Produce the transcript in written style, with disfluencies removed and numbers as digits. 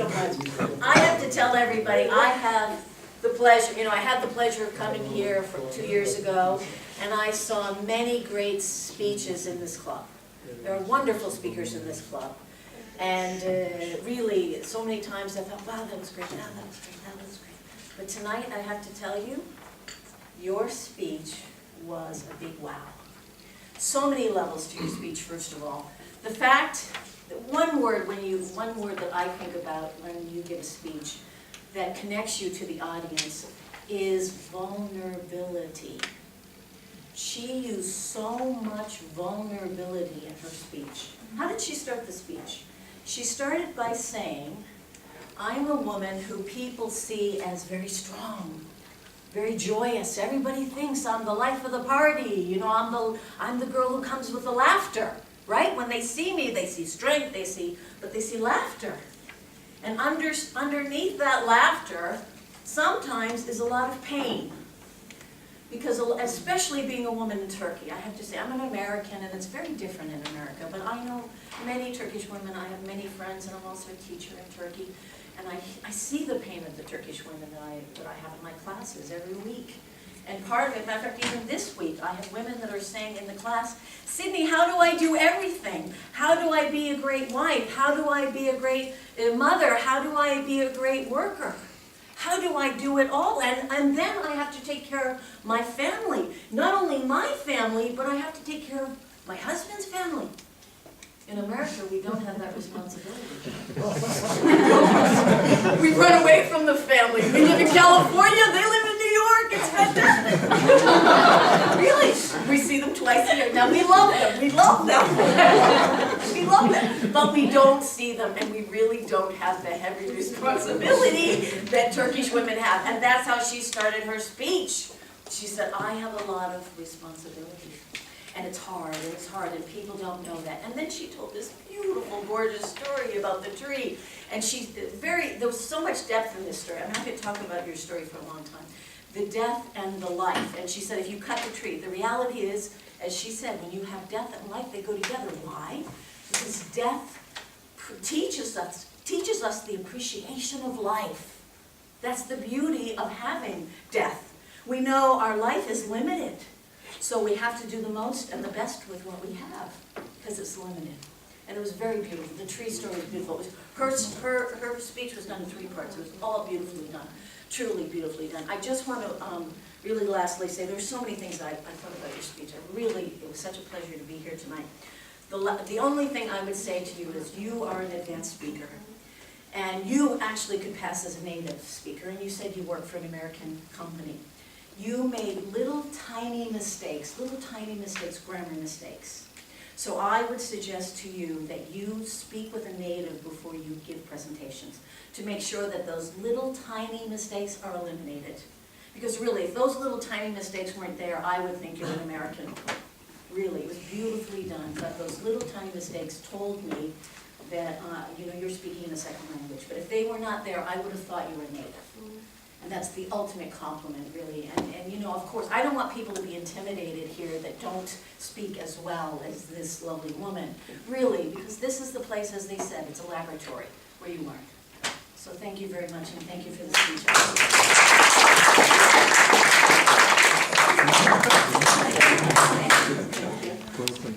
so much. I have to tell everybody, I have the pleasure, I had the pleasure of coming here 2 years ago, and I saw many great speeches in this club. There are wonderful speakers in this club. And really, so many times I thought, wow, that was great, that was great, that was great. But tonight, I have to tell you, your speech was a big wow. So many levels to your speech, first of all. The fact that one word that I think about when you give a speech that connects you to the audience is vulnerability. She used so much vulnerability in her speech. How did she start the speech? She started by saying, I'm a woman who people see as very strong, very joyous. Everybody thinks I'm the life of the party. I'm the girl who comes with the laughter, right? When they see me, they see strength, but they see laughter. And underneath that laughter, sometimes is a lot of pain. Because especially being a woman in Turkey, I have to say, I'm an American and it's very different in America, but I know many Turkish women, I have many friends, and I'm also a teacher in Turkey, and I see the pain of the Turkish women that I have in my classes every week. And part of it, matter of fact, even this week, I have women that are saying in the class, Sydney, how do I do everything? How do I be a great wife? How do I be a great mother? How do I be a great worker? How do I do it all? And then I have to take care of my family. Not only my family, but I have to take care of my husband's family. In America, we don't have that responsibility. We run away from the family. We live in California, they live in New York, it's fantastic. Really, we see them twice a year. Now we love them, we love them. We love them, but we don't see them, and we really don't have the heavy responsibility that Turkish women have. And that's how she started her speech. She said, I have a lot of responsibility. And it's hard, and people don't know that. And then she told this beautiful, gorgeous story about the tree. And there was so much depth in this story. I'm happy to talk about your story for a long time. The death and the life. And she said, if you cut the tree, the reality is, as she said, when you have death and life, they go together. Why? Because death teaches us the appreciation of life. That's the beauty of having death. We know our life is limited. So we have to do the most and the best with what we have, because it's limited. And it was very beautiful. The tree story was beautiful. Her speech was done in 3 parts. It was all beautifully done, truly beautifully done. I just want to really lastly say there's so many things I thought about your speech. It was such a pleasure to be here tonight. The only thing I would say to you is you are an advanced speaker. And you actually could pass as a native speaker. And you said you work for an American company. You made little tiny mistakes, grammar mistakes. So I would suggest to you that you speak with a native before you give presentations to make sure that those little tiny mistakes are eliminated. Because really, if those little tiny mistakes weren't there, I would think you're an American. Really, it was beautifully done, but those little tiny mistakes told me that you're speaking in a second language. But if they were not there, I would have thought you were a native. And that's the ultimate compliment, really. And of course, I don't want people to be intimidated here that don't speak as well as this lovely woman. Really, because this is the place, as they said, it's a laboratory where you learn. So thank you very much, and thank you for the speech.